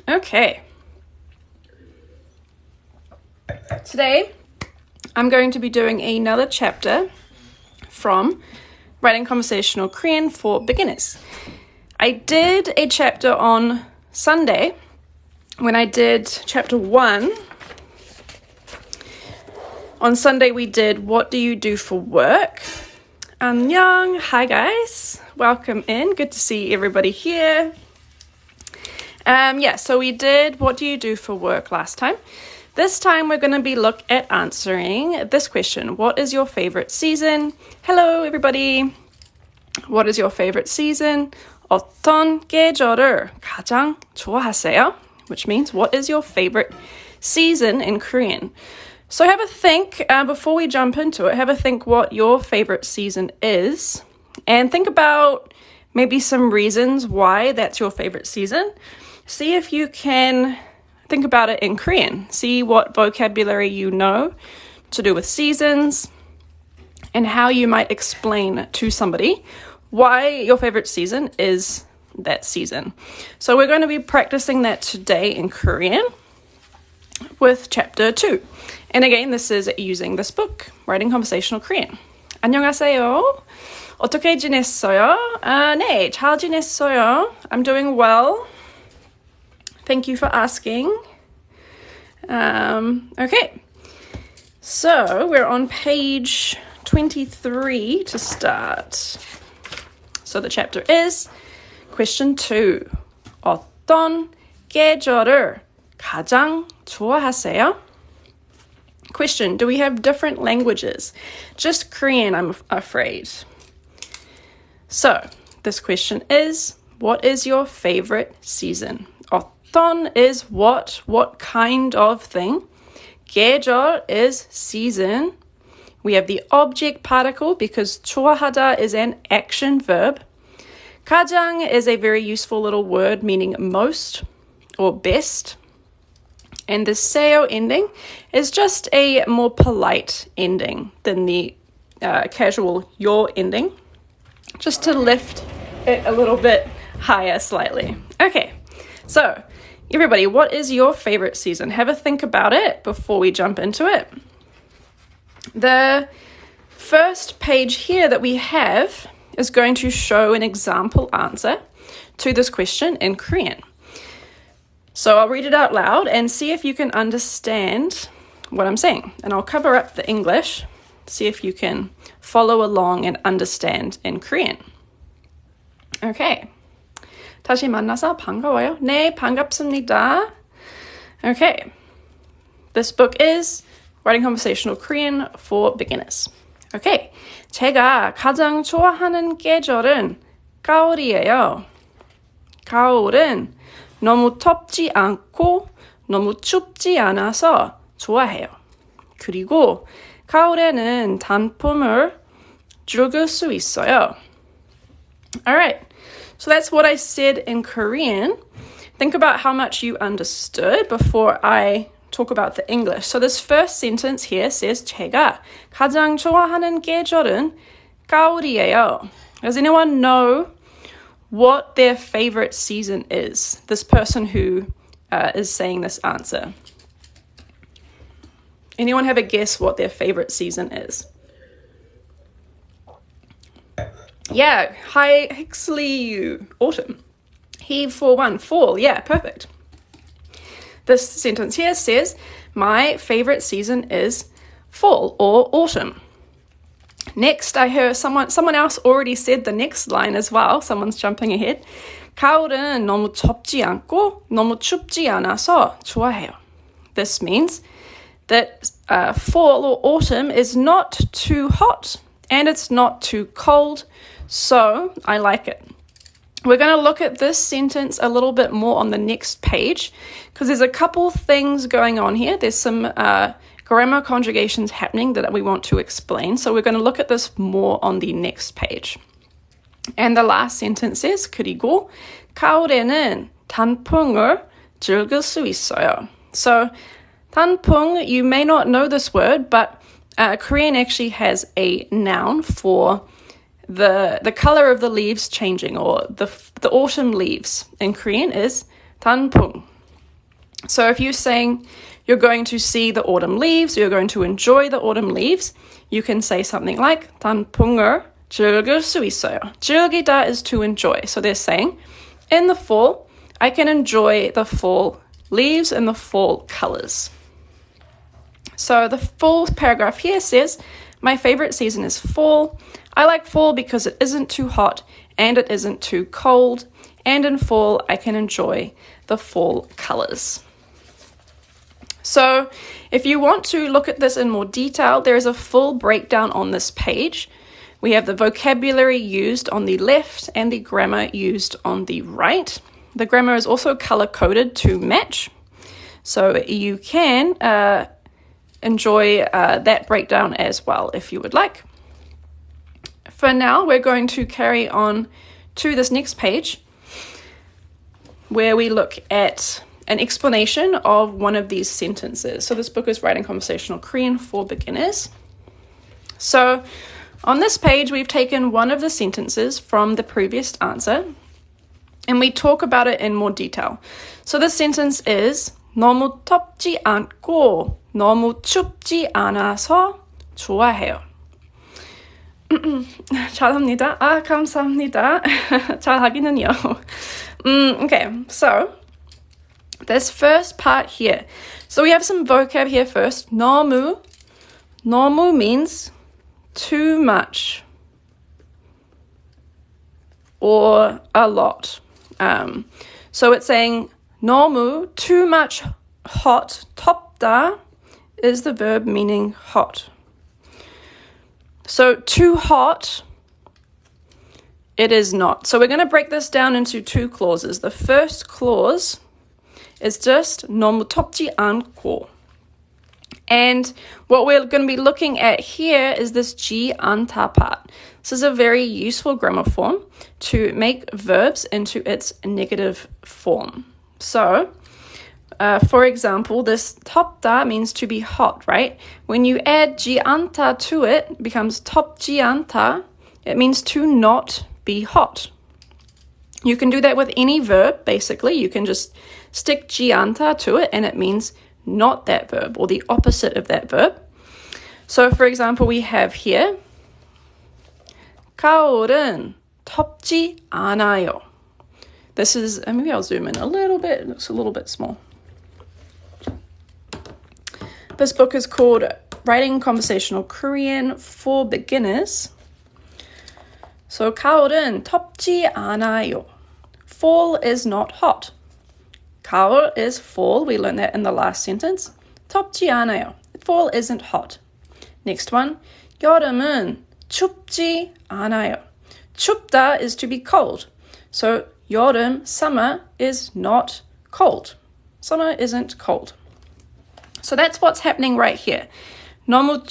Okay. Today, I'm going to be doing another chapter from Writing Conversational Korean for Beginners. I did a chapter on Sunday when I did chapter 1. On Sunday, we did What Do You Do for Work? Annyeong. Hi, guys. Welcome in. Good to see everybody here. So we did What Do You Do for Work last time. This time we're going to be look at answering this question. What is your favorite season? Hello, everybody. What is your favorite season? 어떤 계절을 가장 좋아하세요? Which means, what is your favorite season in Korean? So have a think, before we jump into it, have a think what your favorite season is. And think about maybe some reasons why that's your favorite season. See if you can think about it in Korean. See what vocabulary you know to do with seasons and how you might explain to somebody why your favorite season is that season. So we're going to be practicing that today in Korean with chapter 2. And again, this is using this book, Writing Conversational Korean. 안녕하세요. 어떻게 지냈어요? 네, 잘 지냈어요. I'm doing well. Thank you for asking. Okay. So we're on page 23 to start. So the chapter is question 2. 어떤 계절을 가장 좋아하세요? Question, do we have different languages? Just Korean, I'm afraid. So, this question is, what is your favorite season? 어떤 is what kind of thing. 계절 is season. We have the object particle because 좋아하다 is an action verb. 가장 is a very useful little word meaning most or best. And the 세요 ending is just a more polite ending than the casual your ending, just to lift it a little bit higher slightly. Okay, so everybody, what is your favorite season? Have a think about it before we jump into it. The first page here that we have is going to show an example answer to this question in Korean. So I'll read it out loud and see if you can understand what I'm saying. And I'll cover up the English, see if you can follow along and understand in Korean. Okay. 다시 만나서 반가워요. 네, 반갑습니다. Okay. This book is Writing Conversational Korean for Beginners. Okay. 제가 가장 좋아하는 계절은 가을이에요. 가을은 너무 덥지 않고 너무 춥지 않아서 좋아해요. 그리고 가을에는 단풍을 즐길 수 있어요. Alright, so that's what I said in Korean. Think about how much you understood before I talk about the English. So this first sentence here says 제가 가장 좋아하는 계절은 가을이에요. Does anyone know what their favorite season is? This person who is saying this answer. Anyone have a guess what their favorite season is? Yeah, hi Hixley, autumn. He for one, fall. Yeah, perfect. This sentence here says, my favorite season is fall or autumn. Next, I heard someone else already said the next line as well. Someone's jumping ahead. 가을은 너무 덥지 않고 너무 춥지 않아서 좋아해요. This means that fall or autumn is not too hot and it's not too cold, so I like it. We're going to look at this sentence a little bit more on the next page because there's a couple things going on here. There's some grammar conjugations happening that we want to explain. So we're going to look at this more on the next page. And the last sentence is 그리고 가을에는 단풍을 즐길 수 있어요. So 단풍, you may not know this word, but Korean actually has a noun for the color of the leaves changing, or the autumn leaves in Korean is 단풍. So if you're saying you're going to see the autumn leaves, or you're going to enjoy the autumn leaves, you can say something like 단풍을 즐길 수 있어요. 즐기다 is to enjoy. So they're saying, in the fall, I can enjoy the fall leaves and the fall colors. So the fall paragraph here says, my favorite season is fall. I like fall because it isn't too hot and it isn't too cold. And in fall, I can enjoy the fall colors. So if you want to look at this in more detail, there is a full breakdown on this page. We have the vocabulary used on the left and the grammar used on the right. The grammar is also color-coded to match. So you can enjoy that breakdown as well if you would like. For now, we're going to carry on to this next page where we look at an explanation of one of these sentences. So this book is Writing Conversational Korean for Beginners. So on this page, we've taken one of the sentences from the previous answer and we talk about it in more detail. So this sentence is 너무 덥지 않고 너무 춥지 않아서 좋아해요. 잘합니다. 감사합니다. 잘하기는요. Okay, so this first part here. So we have some vocab here first. 너무. 너무 means too much or a lot. So it's saying 너무, too much hot. 덥다 is the verb meaning hot. So too hot, it is not. So we're going to break this down into two clauses. The first clause is just 너무 덥지 않고. And what we're going to be looking at here is this 지 않다 part. This is a very useful grammar form to make verbs into its negative form. So, for example, this 덥다 means to be hot, right? When you add 지 않다 to it, it becomes 덥지 않다. It means to not be hot. You can do that with any verb, basically. You can just stick 지 않다 to it, and it means not that verb, or the opposite of that verb. So, for example, we have here, 가을은 덥지 않아요. This is, maybe I'll zoom in a little bit. It looks a little bit small. This book is called Writing Conversational Korean for Beginners. So, 가을은 덥지 않아요. Fall is not hot. 가을 is fall. We learned that in the last sentence. 덥지 않아요. Fall isn't hot. Next one. 여름은 춥지 않아요. 춥다 is to be cold. So 여름, summer, is not cold. Summer isn't cold. So that's what's happening right here. 너무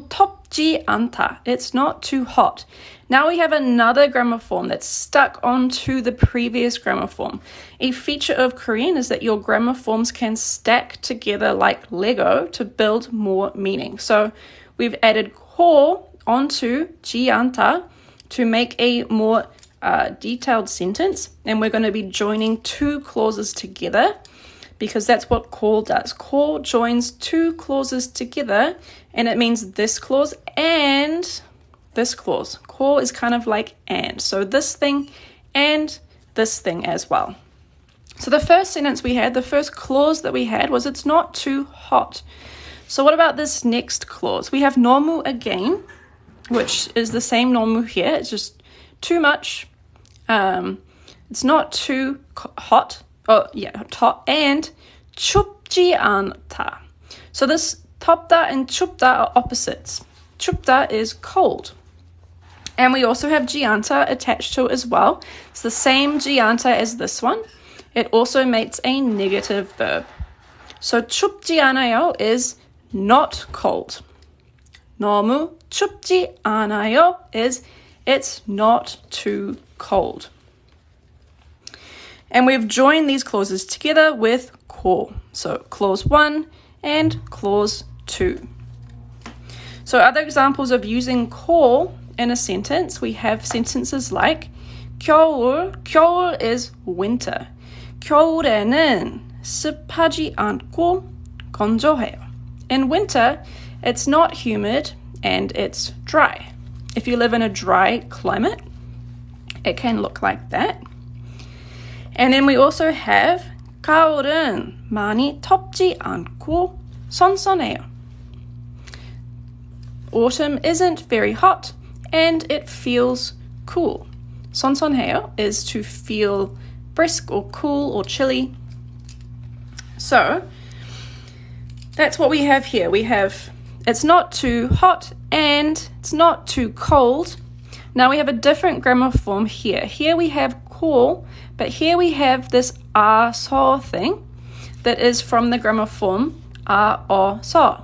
덥지 않다. It's not too hot. Now we have another grammar form that's stuck onto the previous grammar form. A feature of Korean is that your grammar forms can stack together like Lego to build more meaning. So we've added 고 onto 지 않다 to make a more detailed sentence, and we're going to be joining two clauses together because that's what 고 does. 고 joins two clauses together, and it means this clause and this clause. 고 is kind of like and. So this thing and this thing as well. So the first sentence we had, the first clause that we had was it's not too hot. So what about this next clause? We have 너무 again, which is the same 너무 here. It's just too much. It's not too hot. Oh, yeah, hot. And 춥지 않다. So this 덥다 and 춥다 are opposites. 춥다 is cold. And we also have 지 않다 attached to it as well. It's the same 지 않다 as this one. It also makes a negative verb. So 춥지 않아요 is not cold. 너무 춥지 않아요 is it's not too cold. And we've joined these clauses together with 고. So clause 1 and clause 2. So other examples of using 고 in a sentence, we have sentences like 겨울 is winter. 겨울에는 습하지 않고 건조해요. In winter, it's not humid and it's dry. If you live in a dry climate, it can look like that. And then we also have 가을은 많이 덥지 않고 선선해요. Autumn isn't very hot and it feels cool. 선선해요 is to feel brisk or cool or chilly. So that's what we have here. We have it's not too hot and it's not too cold. Now we have a different grammar form here. Here we have cool, but here we have this so thing that is from the grammar form so.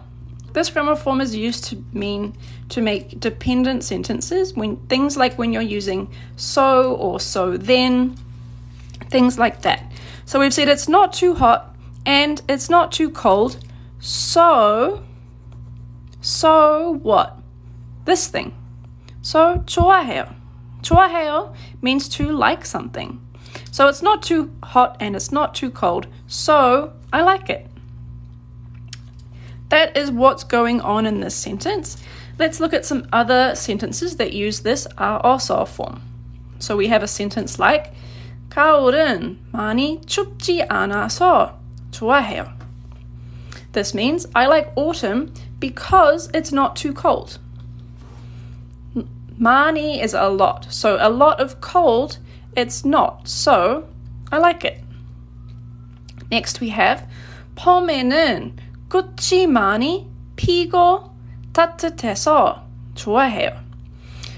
This grammar form is used to make dependent sentences when things like when you're using so or so then, things like that. So we've said it's not too hot and it's not too cold. So what? This thing. So 좋아해요. 좋아해요 means to like something. So it's not too hot and it's not too cold. So I like it. That is what's going on in this sentence. Let's look at some other sentences that use this also form. So we have a sentence like 가을은 많이 춥지 않아서 좋아해요. This means I like autumn because it's not too cold. 많이 is a lot. So a lot of cold, it's not. So I like it. Next we have 봄에는 꽃이 많이 피고 따뜻해서 좋아해요.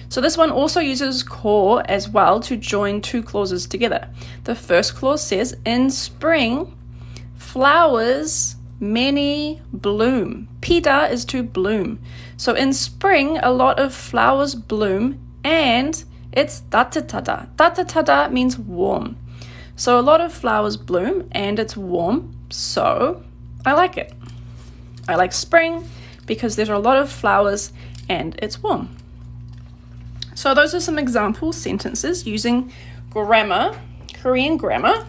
So this one also uses core as well to join two clauses together. The first clause says, in spring, flowers many bloom. 피다 is to bloom. So in spring, a lot of flowers bloom and it's 따뜻하다. 따뜻하다 means warm. So a lot of flowers bloom and it's warm. So I like it. I like spring because there's a lot of flowers and it's warm. So those are some example sentences using grammar, Korean grammar.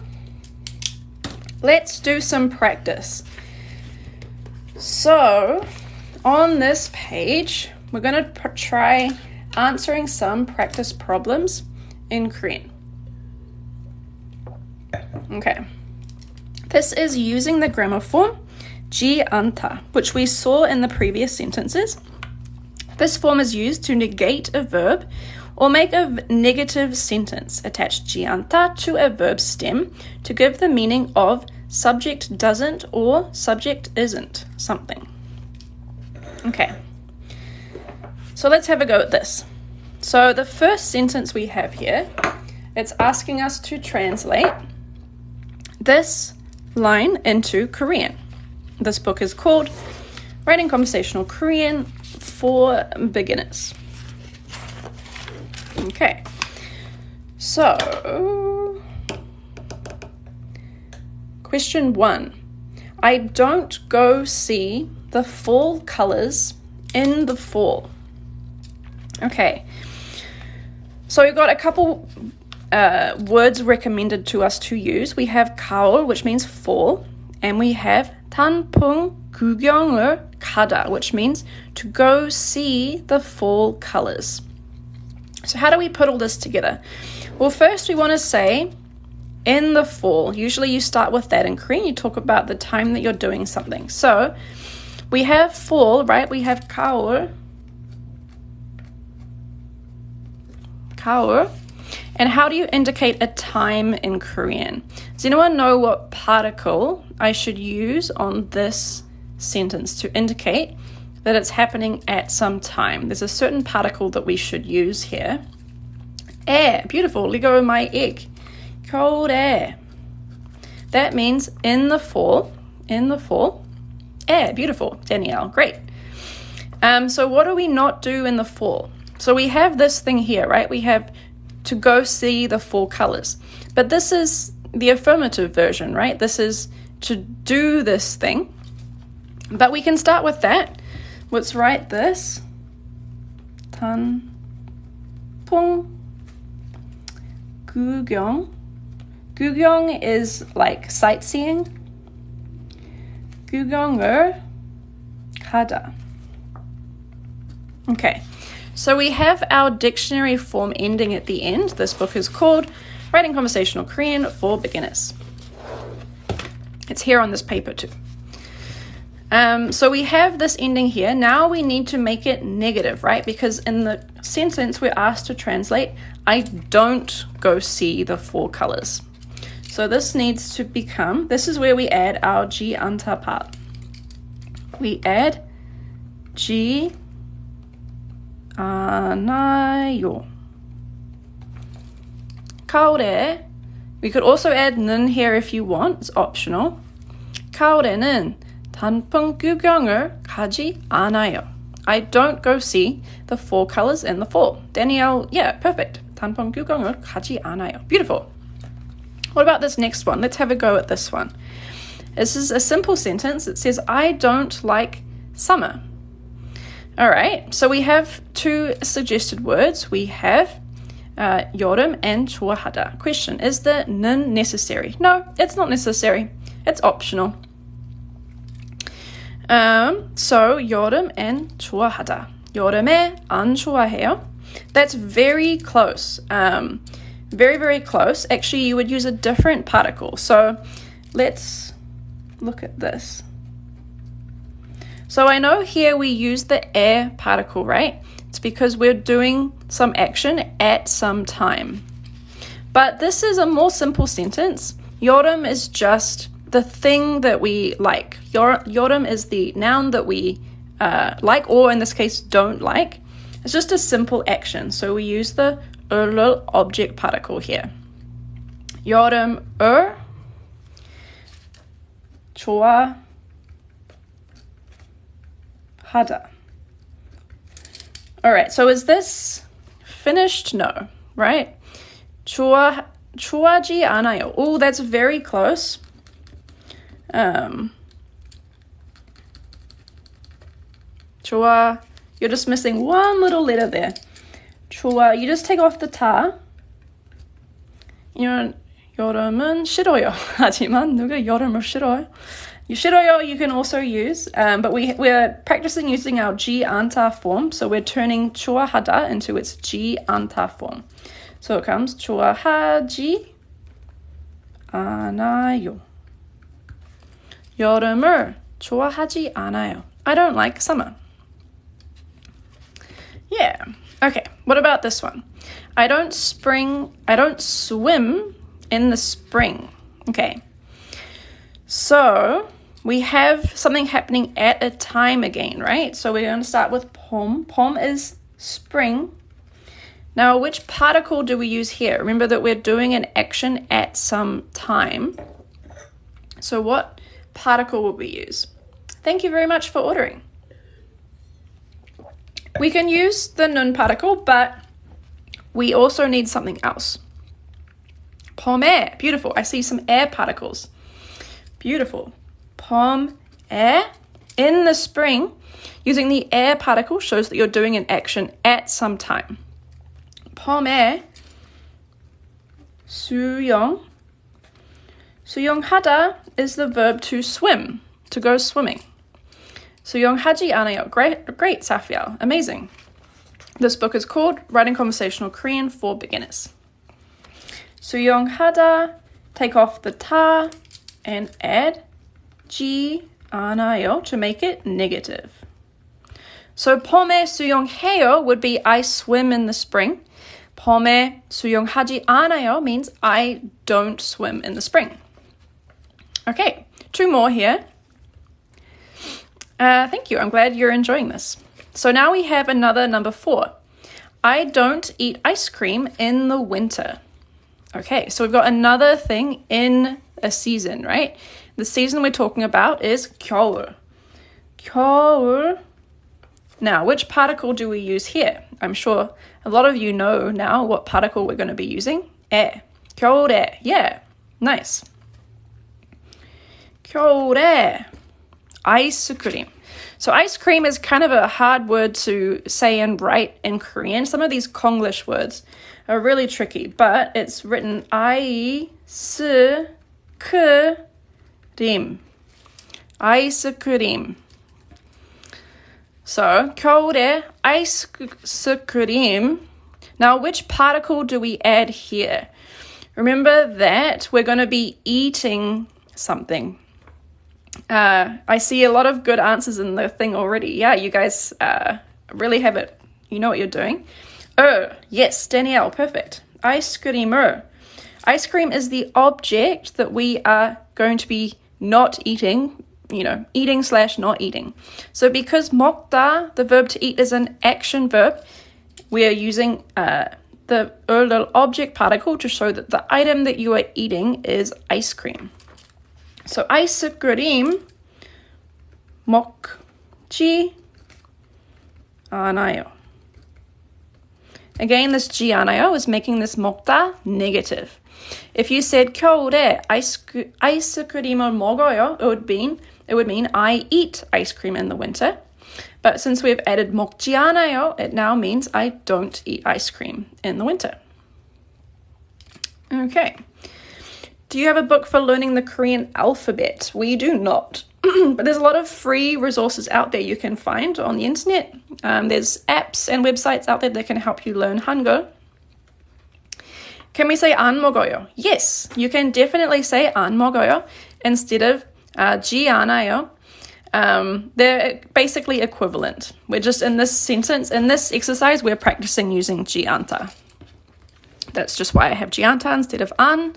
Let's do some practice. So on this page, we're going to try answering some practice problems in Korean. Okay. This is using the grammar form 지 않다, which we saw in the previous sentences. This form is used to negate a verb or make a negative sentence. Attach 지 않다 to a verb stem to give the meaning of subject doesn't or subject isn't something. Okay, so let's have a go at this. So the first sentence we have here, it's asking us to translate this line into Korean. This book is called Writing Conversational Korean for Beginners. Okay, so question 1. I don't go see the fall colors in the fall. Okay, so we've got a couple words recommended to us to use. We have 가을, which means fall, and we have 단풍 구경을 가다, which means to go see the fall colors. So how do we put all this together? Well, first we want to say in the fall. Usually you start with that in Korean. You talk about the time that you're doing something. So we have fall, right? We have 가을. 가을. And how do you indicate a time in Korean? Does anyone know what particle I should use on this sentence to indicate that it's happening at some time? There's a certain particle that we should use here. Beautiful. Let go of my egg. 겨울에. That means in the fall. In the fall. Beautiful. Danielle. Great. So what do we not do in the fall? So we have this thing here, right? We have to go see the fall colors. But this is the affirmative version, right? This is to do this thing. But we can start with that. Let's write this. 단풍 구경 구경 is like sightseeing. 구경을 가다. Okay, so we have our dictionary form ending at the end. This book is called Writing Conversational Korean for Beginners. It's here on this paper too. So we have this ending here. Now we need to make it negative, right? Because in the sentence we're asked to translate, I don't go see the 4 colors. So this needs to become, this is where we add our G anta part. We add G 않아요. 가을에, we could also add 는 here if you want, it's optional. 가을에는 단풍 구경을 가지 않아요. I don't go see the 4 colors in the fall. Danielle, yeah, perfect. 단풍 구경을 가지 않아요. Beautiful. What about this next one? Let's have a go at this one. This is a simple sentence. It says, I don't like summer. All right, so we have 2 suggested words. We have 여름 and 좋아하다. Question, is the 는 necessary? No, it's not necessary. It's optional. So 여름 and 좋아하다. 여름에 안 좋아해요. That's very close. Very, very close. Actually, you would use a different particle. So let's look at this. So I know here we use the air particle, right? It's because we're doing some action at some time. But this is a more simple sentence. 여름 is just the thing that we like. 여름 is the noun that we like, or in this case, don't like. It's just a simple action. So we use the 을 object particle here. 여름을 좋아하다. All right, so is this finished? No, right? 좋아하지 않아요. Oh, that's very close. 좋아, you're just missing one little letter there. 좋아, you just take off the 타. 여름은 싫어요. 하지만 누가 여름을 싫어요? 싫어요 you can also use, but we're practicing using our G anta form, so we're turning 좋아하다 into its G anta form. So it comes 좋아하지 않아요. 여름을 좋아하지 않아요. I don't like summer. Yeah. Okay, what about this one? I don't swim in the spring. Okay. So we have something happening at a time again, right? So we're going to start with 봄. 봄 is spring. Now, which particle do we use here? Remember that we're doing an action at some time. So what particle will we use? Thank you very much for ordering. We can use the 는 particle, but we also need something else. 봄에, beautiful. I see some air particles. Beautiful. 봄에, in the spring, using the air particle shows that you're doing an action at some time. 봄에 수영하다 is the verb to swim, to go swimming. 수영하지 않아요. Great, Safia. Amazing. This book is called Writing Conversational Korean for Beginners. 수영하다, take off the 타 and add 지 않아요 to make it negative. So 봄에 수영해요 would be I swim in the spring. 봄에 수영하지 않아요 means I don't swim in the spring. Okay, 2 more here. Thank you. I'm glad you're enjoying this. So now we have another number 4. I don't eat ice cream in the winter. Okay, so we've got another thing in a season, right? The season we're talking about is 겨울. 겨울. Now, which particle do we use here? I'm sure a lot of you know now what particle we're going to be using. 에. 겨울에. Yeah, nice. 겨울에. 아이스크림. So ice cream is kind of a hard word to say and write in Korean. Some of these Konglish words are really tricky, but it's written ice cream. Ice cream. So 겨울에 ice cream. Now, which particle do we add here? Remember that we're going to be eating something. I see a lot of good answers in the thing already. Yeah, you guys really have it. You know what you're doing. Yes, Danielle, perfect. Ice creamer. Ice cream is the object that we are going to be not eating, eating / not eating. So because 먹다, the verb to eat, is an action verb, we are using the little object particle to show that the item that you are eating is ice cream. So ice cream 먹지 않아요. Again, this 지 않아요 is making this 먹다 negative. If you said 겨울에 아이스크림을 먹어요, it would mean I eat ice cream in the winter. But since we've added 먹지 않아요, it now means I don't eat ice cream in the winter. Okay. Do you have a book for learning the Korean alphabet? We do not. But there's a lot of free resources out there you can find on the internet. There's apps and websites out there that can help you learn Hangul. Can we say 안 먹어요? Yes, you can definitely say 안 먹어요 instead of 지 않아요. They're basically equivalent. We're just in this sentence, in this exercise, we're practicing using 지 않다. That's just why I have 지 않다 instead of 안.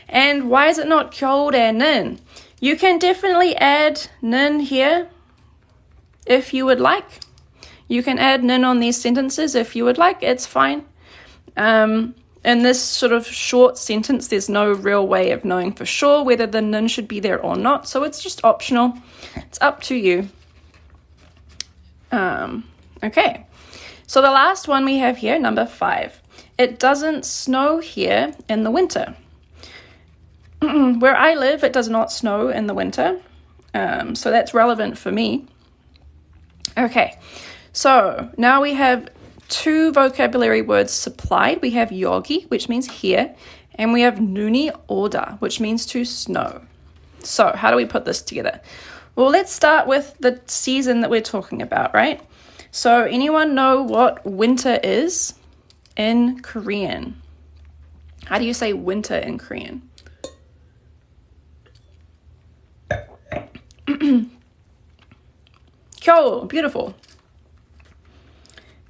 And why is it not 겨울에는? You can definitely add 는 here if you would like. You can add 는 on these sentences if you would like. It's fine. In this sort of short sentence, there's no real way of knowing for sure whether the 는 should be there or not. So it's just optional. It's up to you. Okay. So the last one we have here, number 5. It doesn't snow here in the winter. Where I live, it does not snow in the winter. So that's relevant for me. Okay. So now we have 2 vocabulary words supplied. We have 여기, which means here, and we have 눈이 오다, which means to snow. So how do we put this together? Well, let's start with the season that we're talking about, right? So anyone know what winter is in Korean? How do you say winter in Korean? 겨울, beautiful.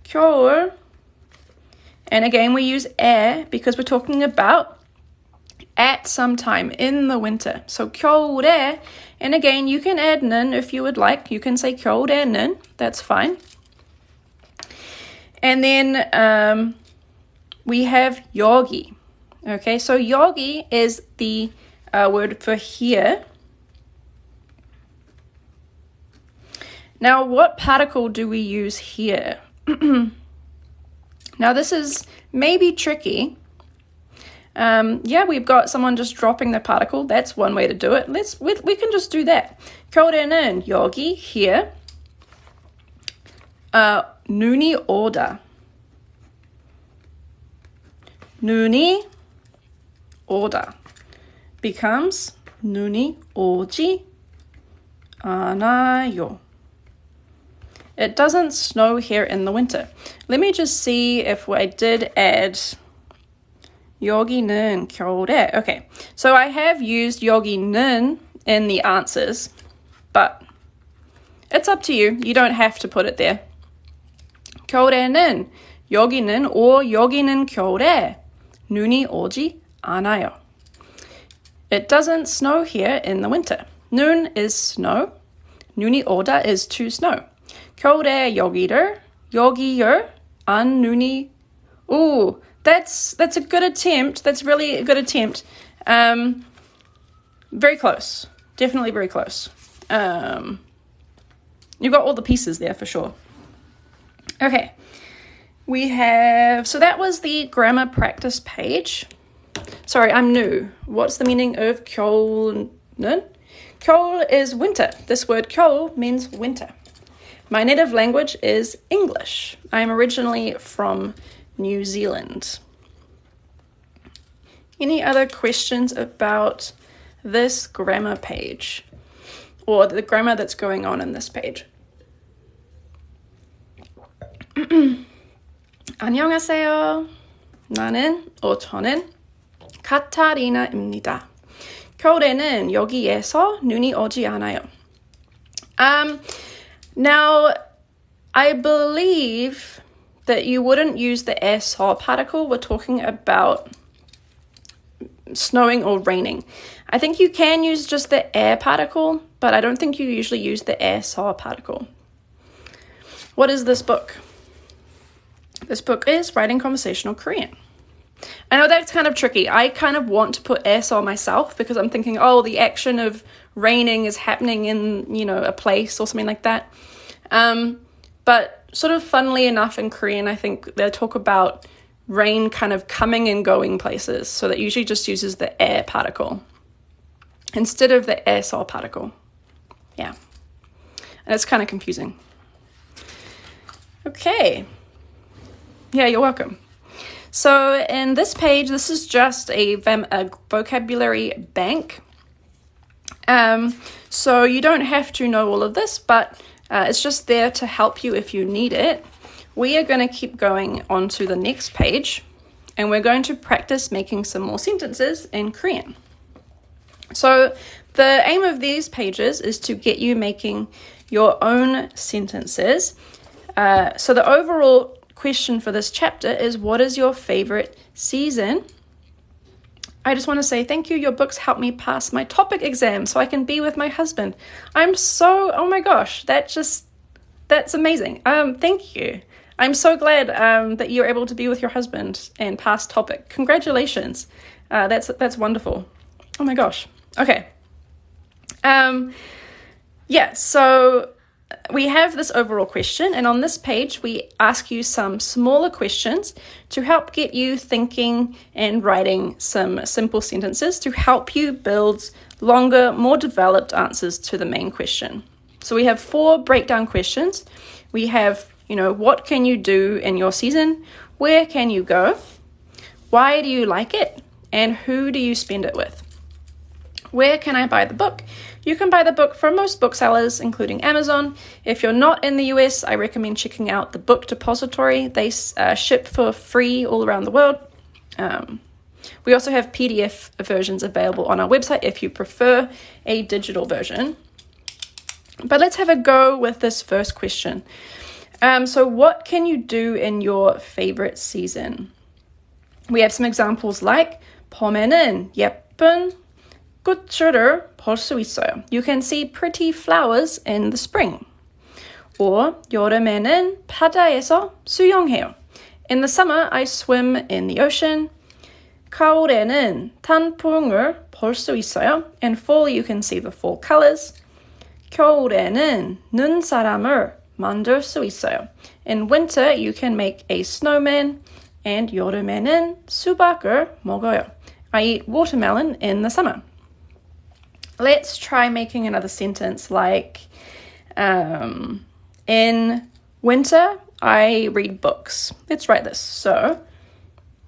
겨울. And again, we use 에 because we're talking about at some time in the winter. So 겨울에, and again, you can add 는 if you would like. You can say 겨울에는, that's fine. And then we have 여기. Okay, so 여기 is the word for here. Now, what particle do we use here? Now, this is maybe tricky. Yeah, we've got someone just dropping the particle. That's one way to do it. We can just do that. 겨울에는 여기, here. 눈이 오다. 눈이 오다 becomes 눈이 오지 않아요. It doesn't snow here in the winter. Let me just see if I did add 여기는 겨울에. Okay, so I have used 여기는 in the answers, but it's up to you. You don't have to put it there. 겨울에는 여기는 or 여기는 겨울에 눈이 오지 않아요. It doesn't snow here in the winter. 눈 is snow. 눈이 오다 is to snow. 겨울에 여기를 안 눈이. Ooh, that's a good attempt. That's really a good attempt. Very close. Definitely very close. You've got all the pieces there for sure. Okay. We have, so that was the grammar practice page. Sorry, I'm new. What's the meaning of 겨울은? 겨울 is winter. This word 겨울 means winter. My native language is English. I'm originally from New Zealand. Any other questions about this grammar page or the grammar that's going on in this page? 안녕하세요. 저는 카타리나입니다. 겨울에는 여기에서 눈이 오지 않아요. Now, I believe that you wouldn't use the 에서 particle. We're talking about snowing or raining. I think you can use just the 에 particle, but I don't think you usually use the 에서 particle. What is this book? This book is Writing Conversational Korean. I know that's kind of tricky. I kind of want to put 에서 myself because I'm thinking, oh, the action of raining is happening in, a place or something like that. But sort of funnily enough in Korean, I think they talk about rain kind of coming and going places. So that usually just uses the 에 particle instead of the 에서 particle. Yeah. And it's kind of confusing. Okay. Yeah, you're welcome. So in this page, this is just a vocabulary bank. So you don't have to know all of this, but it's just there to help you if you need it. We are going to keep going on to the next page, and we're going to practice making some more sentences in Korean. So the aim of these pages is to get you making your own sentences. So the overall question for this chapter is, what is your favorite season? I just want to say thank you. Your books helped me pass my topic exam so I can be with my husband. Oh my gosh, that's amazing. Thank you. I'm so glad that you're able to be with your husband and pass topic. Congratulations. That's wonderful. Oh my gosh. Okay. So we have this overall question, and on this page we ask you some smaller questions to help get you thinking and writing some simple sentences to help you build longer, more developed answers to the main question. So we have 4 breakdown questions. We have, what can you do in your season? Where can you go? Why do you like it? And who do you spend it with? Where can I buy the book? You can buy the book from most booksellers, including Amazon. If you're not in the US, I recommend checking out the Book Depository. They ship for free all around the world. We also have PDF versions available on our website if you prefer a digital version. But let's have a go with this first question. So what can you do in your favorite season? We have some examples like 봄에는 예쁜 꽃을 볼 수 있어요. You can see pretty flowers in the spring. Or 여름에는 바다에서 수영해요. In the summer, I swim in the ocean. 가을에는 단풍을 볼 수 있어요. In fall, you can see the fall colors. 겨울에는 눈사람을 만들 수 있어요. In winter, you can make a snowman. And 여름에는 수박을 먹어요. I eat watermelon in the summer. Let's try making another sentence like, in winter, I read books. Let's write this. So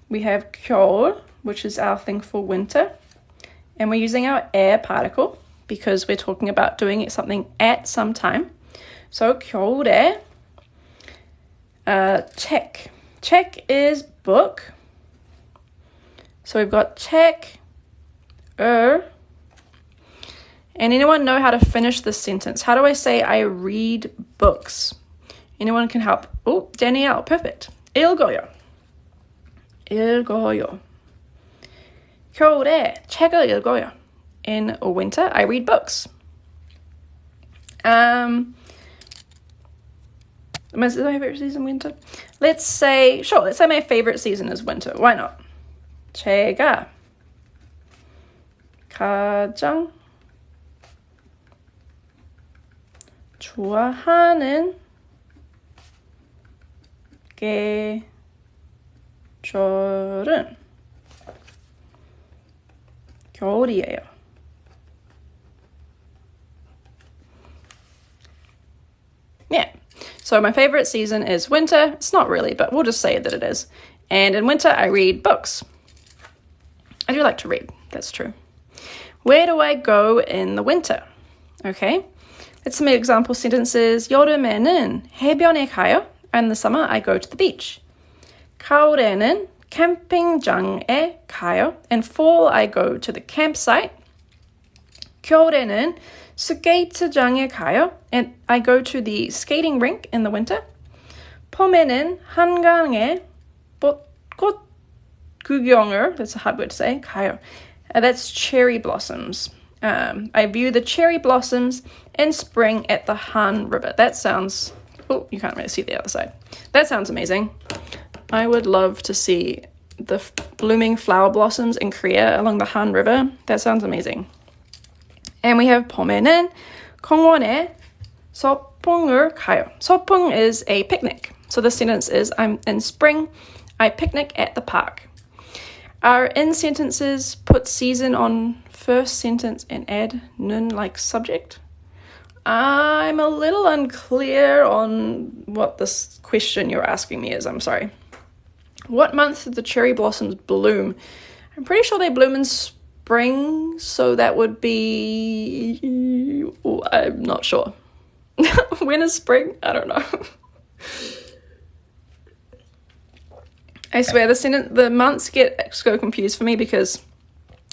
we have 겨울, which is our thing for winter. And we're using our 에 particle because we're talking about doing something at some time. So 겨울에, 책. 책 is book. So we've got 책, And anyone know how to finish this sentence? How do I say I read books? Anyone can help? Oh, Danielle, perfect. 읽어요. 겨울에 책을 읽어요. In winter, I read books. Is my favorite season winter? Let's say my favorite season is winter. Why not? 제가 가장 좋아하는 계절은 겨울이에요. Yeah. So my favorite season is winter. It's not really, but we'll just say that it is. And in winter, I read books. I do like to read. That's true. Where do I go in the winter? Okay. Let's make example sentences. 여름에는 해변에 가요. In the summer, I go to the beach. 가을에는 캠핑장에 가요. In fall, I go to the campsite. 겨울에는 스케이트장에 가요. And I go to the skating rink in the winter. 봄에는 한강에 꽃 구경을, that's a hard word to say, 가요. That's cherry blossoms. I view the cherry blossoms in spring at the Han River. That sounds, oh, you can't really see the other side. That sounds amazing. I would love to see the blooming flower blossoms in Korea along the Han River. That sounds amazing. And we have 봄에는 공원에 소풍을 가요. 소풍 is a picnic. So the sentence is, I'm in spring, I picnic at the park. Our in sentences put season on first sentence and add 는 like subject. I'm a little unclear on what this question you're asking me is. I'm sorry. What month did the cherry blossoms bloom? I'm pretty sure they bloom in spring, so that would be... Oh, I'm not sure. When is spring? I don't know. I swear the months get so confused for me because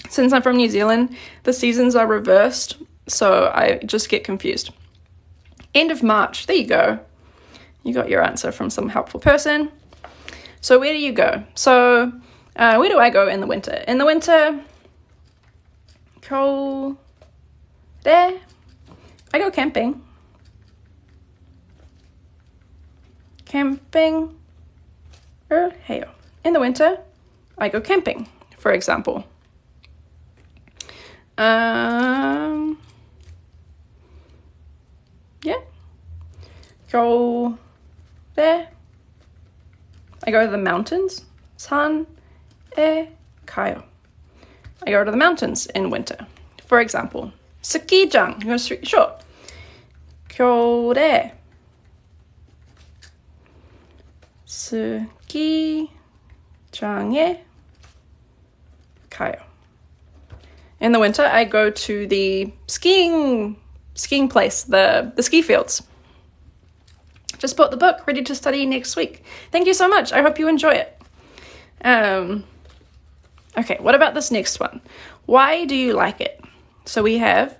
since I'm from New Zealand, the seasons are reversed, so I just get confused. End of March. There you go. You got your answer from some helpful person. So where do you go? So where do I go in the winter? In the winter, 겨울에 I go camping. Camping. 해요. In the winter, I go camping, for example. Yeah. 겨울에 I go to the mountains. 산에 가요. I go to the mountains in winter. For example, 스키장. I'm going to sure. 겨울에 스키장에 가요. In the winter, I go to the skiing place, the ski fields. Just bought the book, ready to study next week. Thank you so much. I hope you enjoy it. Okay, what about this next one? Why do you like it? So we have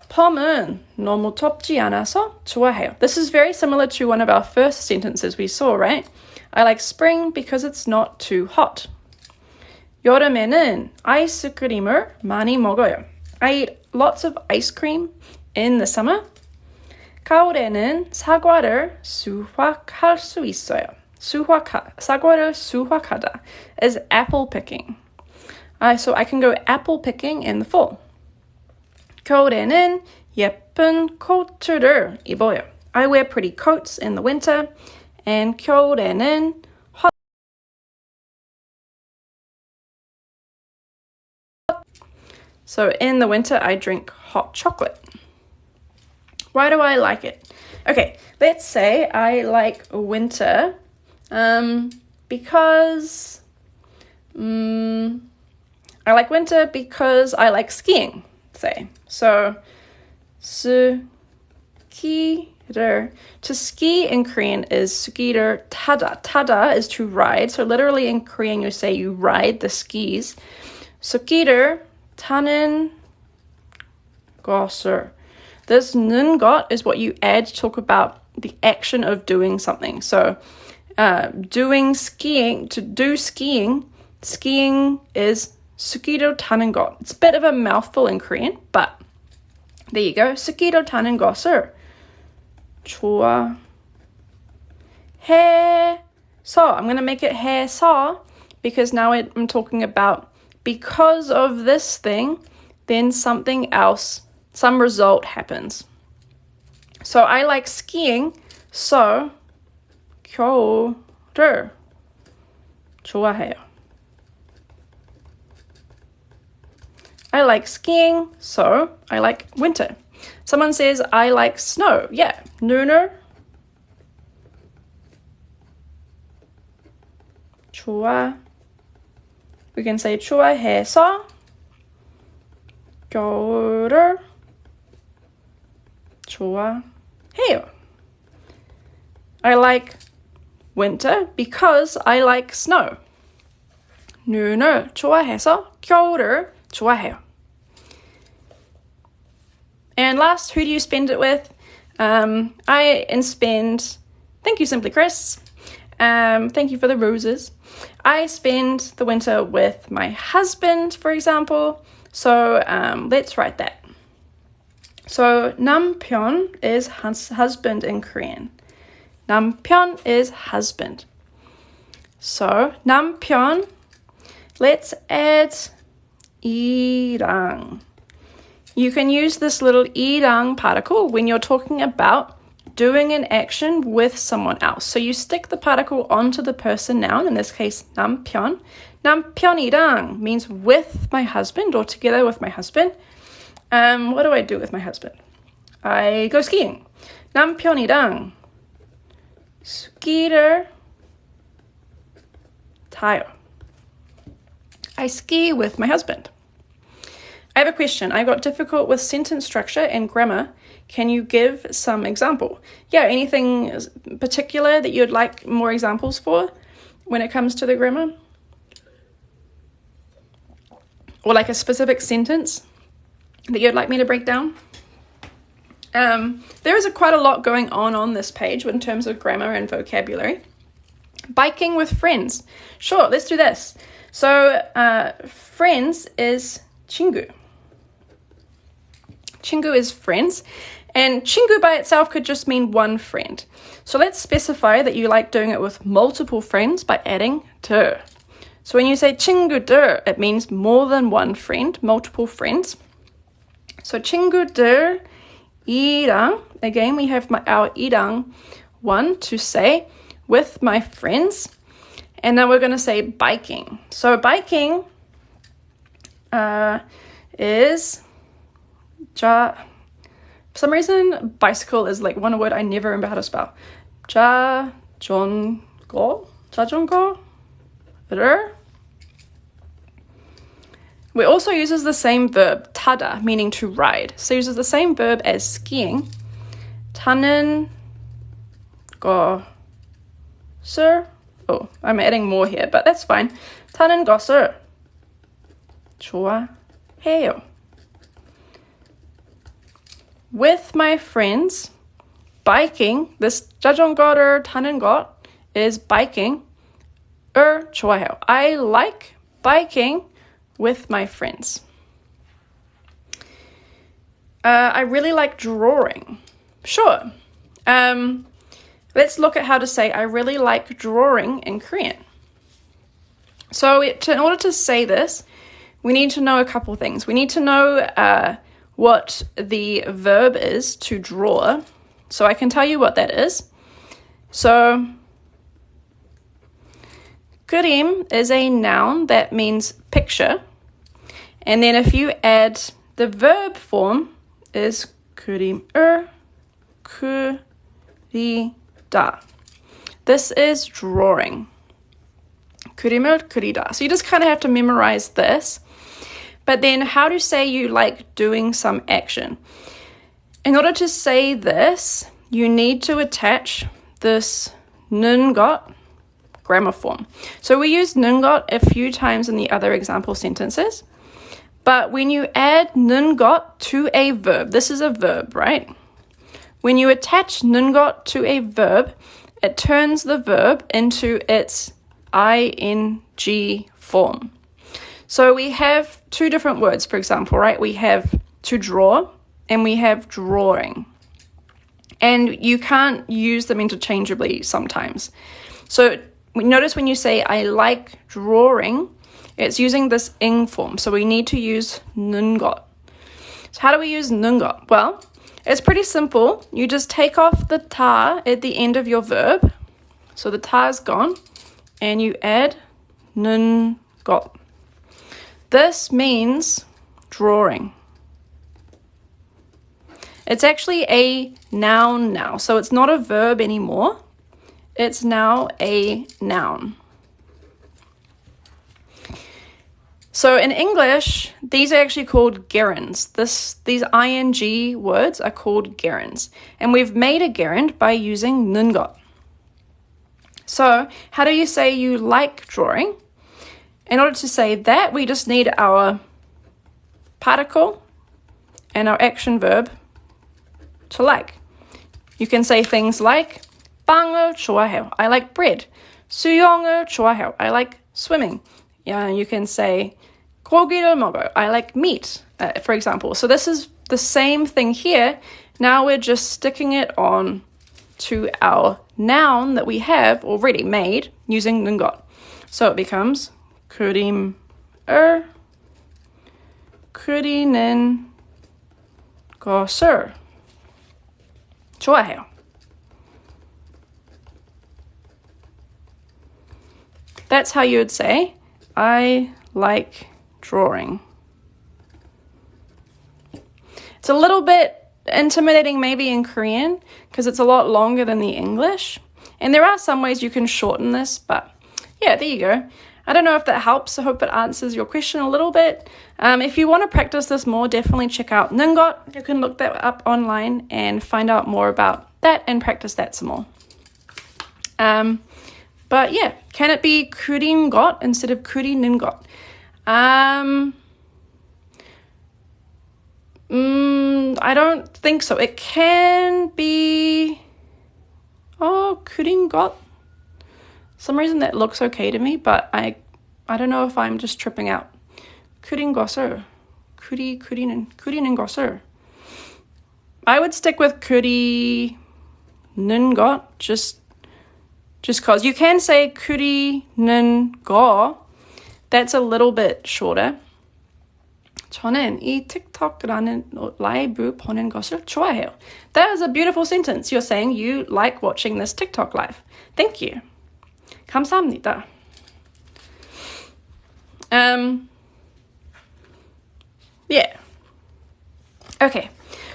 봄은 너무 덥지 않아서 좋아해요. This is very similar to one of our first sentences we saw, right? I like spring because it's not too hot. 여름에는 아이스크림을 많이 먹어요. I eat lots of ice cream in the summer. 가을에는 사과를 수확할 수 있어요. 사과를 수확하다 is apple picking. So I can go apple picking in the fall. 겨울에는 예쁜 코트를 입어요. I wear pretty coats in the winter. And 겨울에는 So in the winter, I drink hot chocolate. Why do I like it? Okay, let's say I like winter because I like winter because I like skiing, say. So, 스키를, to ski in Korean is 스키를 타다. 타다 is to ride. So literally in Korean, you say you ride the skis. 스키를 타는 것을. This 는 것 is what you add to talk about the action of doing something. So, doing skiing, to do skiing, skiing is 스키를 타는 것. It's a bit of a mouthful in Korean, but there you go. 스키를 타는 것을 좋아해서. I'm going to make it 해서 because now I'm talking about because of this thing, then something else, some result happens. So I like skiing, so 겨울을 좋아해요. I like skiing, so I like winter. Someone says, I like snow. Yeah, 눈을 We can say 좋아해서 겨울을 좋아해요. I like winter because I like snow. 눈을 좋아해서 겨울을 좋아해요. And last, who do you spend it with? I spend, thank you, Simply Chris. Thank you for the roses. I spend the winter with my husband, for example. So let's write that. So 남편 is husband in Korean. 남편 is husband. So 남편, let's add 이랑. You can use this little 이랑 particle when you're talking about doing an action with someone else. So you stick the particle onto the person noun, in this case 남편. 남편이랑 means with my husband or together with my husband. What do I do with my husband? I go skiing. 남편이랑 스키를 타요. I ski with my husband. I have a question. I got difficult with sentence structure and grammar. Can you give some example? Yeah, anything particular that you'd like more examples for when it comes to the grammar? Or like a specific sentence that you'd like me to break down? There is quite a lot going on this page in terms of grammar and vocabulary. Biking with friends. Sure, let's do this. So friends is 친구. 친구 is friends. And 친구 by itself could just mean one friend. So let's specify that you like doing it with multiple friends by adding 들. So when you say 친구들, it means more than one friend, multiple friends. So 친구들이랑, again, we have our 이랑 one to say with my friends. And now we're going to say biking. So biking is, for some reason, bicycle is like one word I never remember how to spell. 자전거? We also uses the same verb, 타다, meaning to ride. So uses the same verb as skiing. 타는 것을, oh, I'm adding more here, but that's fine. 타는 것을 좋아해요. With my friends, biking, this 자전거를 타는 것 is biking, 좋아해요. I like biking with my friends. I really like drawing. Sure. Let's look at how to say I really like drawing in Korean. So in order to say this, we need to know a couple things. We need to know what the verb is to draw. So I can tell you what that is. So 그림 is a noun that means picture. And then if you add the verb form is 그림을 그리다. This is drawing. 그림을 그리다. So you just kind of have to memorize this. But then how to say you like doing some action. In order to say this, you need to attach this 는 것 grammar form. So we use 는 것 a few times in the other example sentences. But when you add 는 것 to a verb, this is a verb, right? When you attach 는 것 to a verb, it turns the verb into its ing form. So we have two different words, for example, right? We have to draw and we have drawing. And you can't use them interchangeably sometimes. So notice when you say, I like drawing, it's using this ing form. So we need to use 는 것. So how do we use 는 것? Well, it's pretty simple. You just take off the 타 at the end of your verb. So the 타 is gone. And you add 는 것. This means drawing. It's actually a noun now. So it's not a verb anymore. It's now a noun. So in English, these are actually called gerunds. These ing words are called gerunds. And we've made a gerund by using 는 것. So how do you say you like drawing? In order to say that, we just need our particle and our action verb to like. You can say things like 빵을 좋아해요. I like bread. 수영을 좋아해요. I like swimming. Yeah, you can say 고기를 먹어요. I like meat, for example. So this is the same thing here. Now we're just sticking it on to our noun that we have already made using 는 것. So it becomes 그림을 그리는 것을 좋아해요. That's how you would say, I like drawing. It's a little bit intimidating maybe in Korean because it's a lot longer than the English. And there are some ways you can shorten this, but yeah, there you go. I don't know if that helps. I hope it answers your question a little bit. If you want to practice this more, definitely check out 는 것. You can look that up online and find out more about that and practice that some more. But yeah, can it be 그린 것 instead of 그리는 것? I don't think so. It can be 그린 것. Some reason that looks okay to me, but I don't know if I'm just tripping out. 그린 것을 그리는 것을. I would stick with 그리는 것 just because you can say 그리는 거. That's a little bit shorter. 저는 이 틱톡이라는 라이브 보는 것을 좋아해요. That is a beautiful sentence. You're saying you like watching this TikTok live. Thank you. 감사합니다. Yeah. Okay.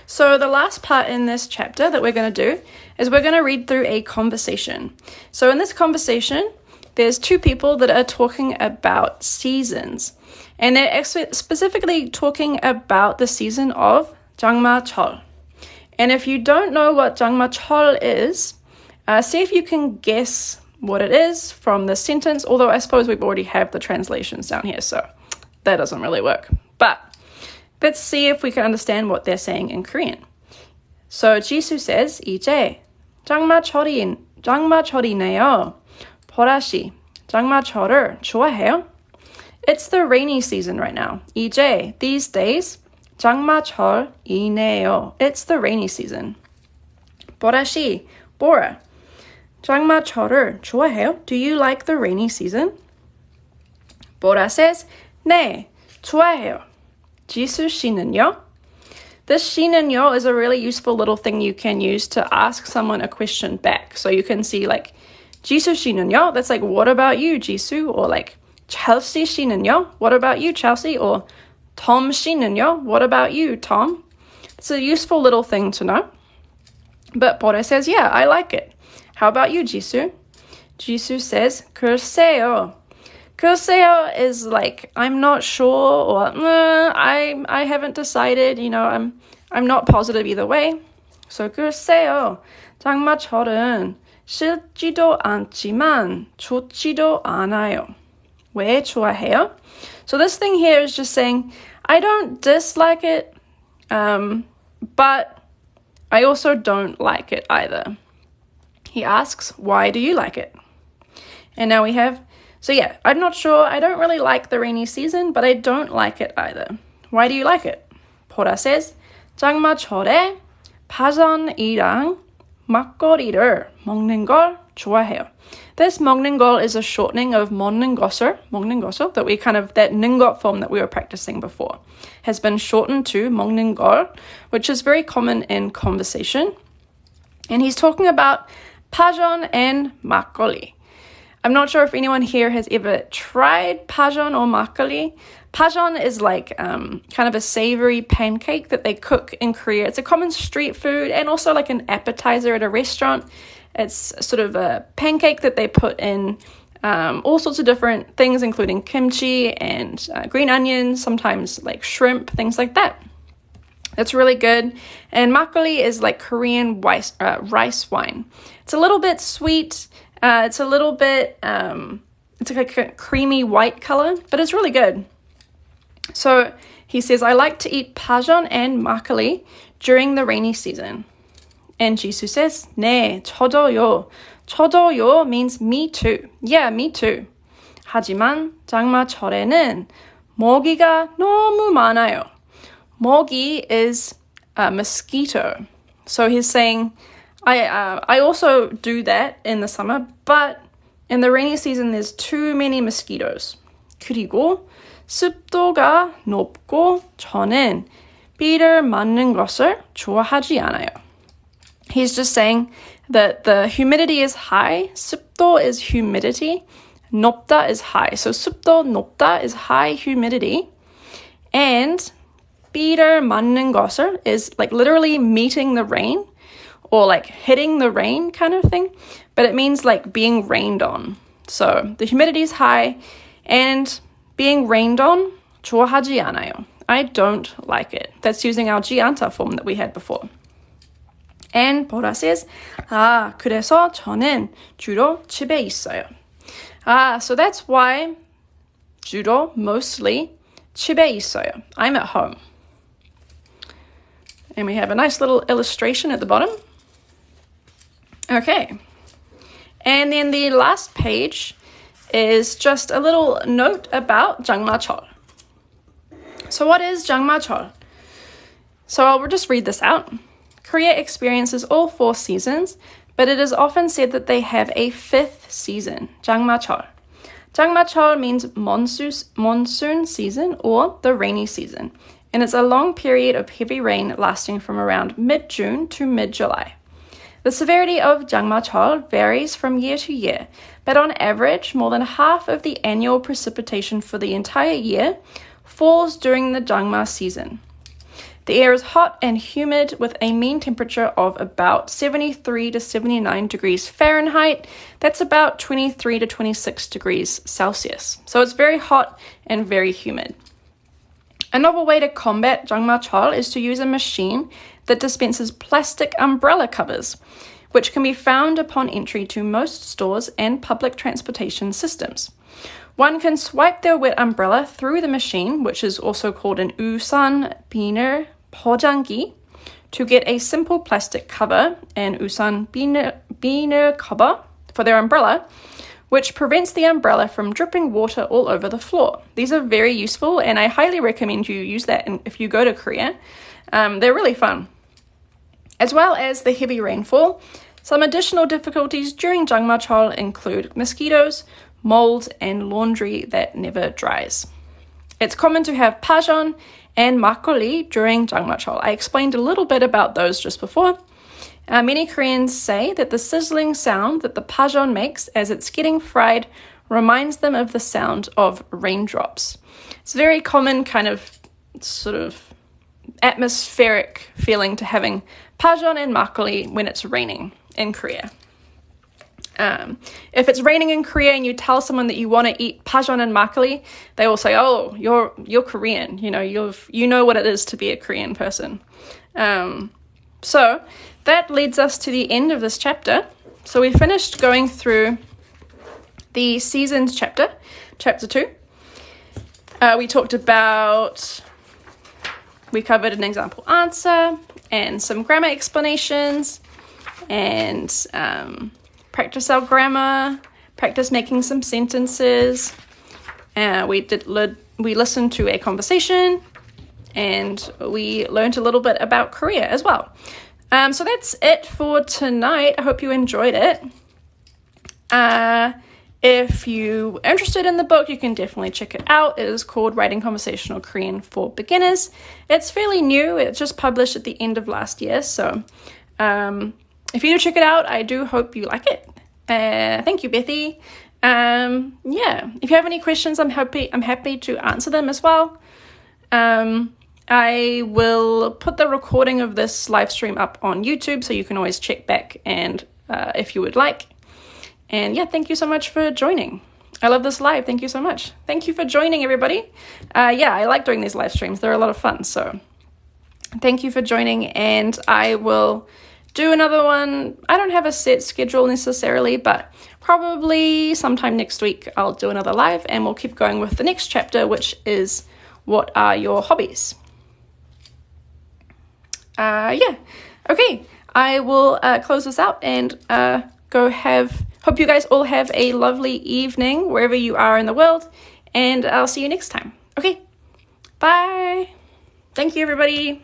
So the last part in this chapter that we're going to do is we're going to read through a conversation. So in this conversation, there's two people that are talking about seasons. And they're specifically talking about the season of 장마철. And if you don't know what 장마철 is, see if you can guess what it is from the sentence, although I suppose we've already have the translations down here, so that doesn't really work. But let's see if we can understand what they're saying in Korean. So Jisoo says, 이제 장마철이네요. 보라씨, 장마철을 좋아해요? It's the rainy season right now. 이제, these days, 장마철이네요. It's the rainy season. 보라씨, Bora, 장마철을 좋아해요? Do you like the rainy season? Bora says, 네, 좋아해요. 지수 씨는요? This 씨는요 is a really useful little thing you can use to ask someone a question back. So you can see like, 지수 씨는요? That's like, what about you, 지수? Or like, 찰씨 씨는요? What about you, Chelsea? Or Tom 씨는요? What about you, Tom? It's a useful little thing to know. But Bora says, yeah, I like it. How about you, Jisoo? Jisoo says, 글쎄요. 글쎄요 is like, I'm not sure, or I haven't decided, you know, I'm not positive either way. So 글쎄요. 장마철은 싫지도 않지만 좋지도 않아요. 왜 좋아해요? So this thing here is just saying, I don't dislike it, but I also don't like it either. He asks, why do you like it? And now we have, so yeah, I'm not sure. I don't really like the rainy season, but I don't like it either. Why do you like it? Bora says, 장마철에 파전이랑 막걸리를 먹는 걸 좋아해요. This 먹는 걸 is a shortening of 먹는 것을, that we kind of, that 는 것 form that we were practicing before, has been shortened to 먹는 걸, which is very common in conversation. And he's talking about 파전 and 막걸리. I'm not sure if anyone here has ever tried 파전 or 막걸리. 파전 is like kind of a savory pancake that they cook in Korea. It's a common street food and also like an appetizer at a restaurant. It's sort of a pancake that they put in all sorts of different things, including kimchi and green onions, sometimes like shrimp, things like that. It's really good. And makgeolli is like Korean rice wine. It's a little bit sweet. It's a little bit, it's like a creamy white color, but it's really good. So he says, I like to eat pajeon and makgeolli during the rainy season. And Jisoo says, 네, 저도요. 저도요 means me too. Yeah, me too. 하지만 장마철에는 모기가 너무 많아요. 모기 is a mosquito. So he's saying, I also do that in the summer, but in the rainy season there's too many mosquitoes. 그리고 습도가 높고 저는 비를 맞는 것을 좋아하지 않아요. He's just saying that the humidity is high. 습도 is humidity. 높다 is high. So 습도 높다 is high humidity. And 비를 맞는 것을 is like literally meeting the rain or like hitting the rain kind of thing. But it means like being rained on. So the humidity is high and being rained on, 좋아하지 않아요. I don't like it. That's using our 지안타 form that we had before. And 보라 says, 그래서 저는 주로 집에 있어요. So that's why 주로, mostly, 집에 있어요. I'm at home. And we have a nice little illustration at the bottom. Okay. And then the last page is just a little note about 장마철. So what is 장마철? So I'll just read this out. Korea experiences all 4 seasons, but it is often said that they have a 5th season, 장마철. 장마철 means monsoon season or the rainy season, and it's a long period of heavy rain lasting from around mid-June to mid-July. The severity of 장마철 varies from year to year, but on average, more than half of the annual precipitation for the entire year falls during the 장마 season. The air is hot and humid with a mean temperature of about 73 to 79 degrees Fahrenheit. That's about 23 to 26 degrees Celsius. So it's very hot and very humid. A novel way to combat 장마철 is to use a machine that dispenses plastic umbrella covers, which can be found upon entry to most stores and public transportation systems. One can swipe their wet umbrella through the machine, which is also called an 우산 비늘 포장기, to get a simple plastic cover, an 우산 비늘 cover, for their umbrella, which prevents the umbrella from dripping water all over the floor. These are very useful, and I highly recommend you use that if you go to Korea. They're really fun. As well as the heavy rainfall, some additional difficulties during 장마철 include mosquitoes, mold, and laundry that never dries. It's common to have pajeon and makgeolli during 장마철. I explained a little bit about those just before. Many Koreans say that the sizzling sound that the pajeon makes as it's getting fried reminds them of the sound of raindrops. It's a very common kind of sort of atmospheric feeling to having pajeon and makgeolli when it's raining in Korea. If it's raining in Korea and you tell someone that you want to eat pajeon and makgeolli, they will say, "Oh, you're Korean. You know what it is to be a Korean person." So that leads us to the end of this chapter. So we finished going through the seasons chapter 2. We covered an example answer and some grammar explanations and practice our grammar, practice making some sentences. We listened to a conversation and we learned a little bit about Korea as well. So that's it for tonight. I hope you enjoyed it. If you're interested in the book, you can definitely check it out. It is called Writing Conversational Korean for Beginners. It's fairly new. It just published at the end of last year. So if you do check it out, I do hope you like it. Thank you, Bethy. If you have any questions, I'm happy to answer them as well. I will put the recording of this live stream up on YouTube, so you can always check back and if you would like. And yeah, thank you so much for joining. I love this live. Thank you so much. Thank you for joining, everybody. Yeah, I like doing these live streams. They're a lot of fun. So thank you for joining, and I will do another one. I don't have a set schedule necessarily, but probably sometime next week I'll do another live, and we'll keep going with the next chapter, which is what are your hobbies? Yeah. Okay. I will close this out and hope you guys all have a lovely evening wherever you are in the world, and I'll see you next time. Okay. Bye. Thank you, everybody.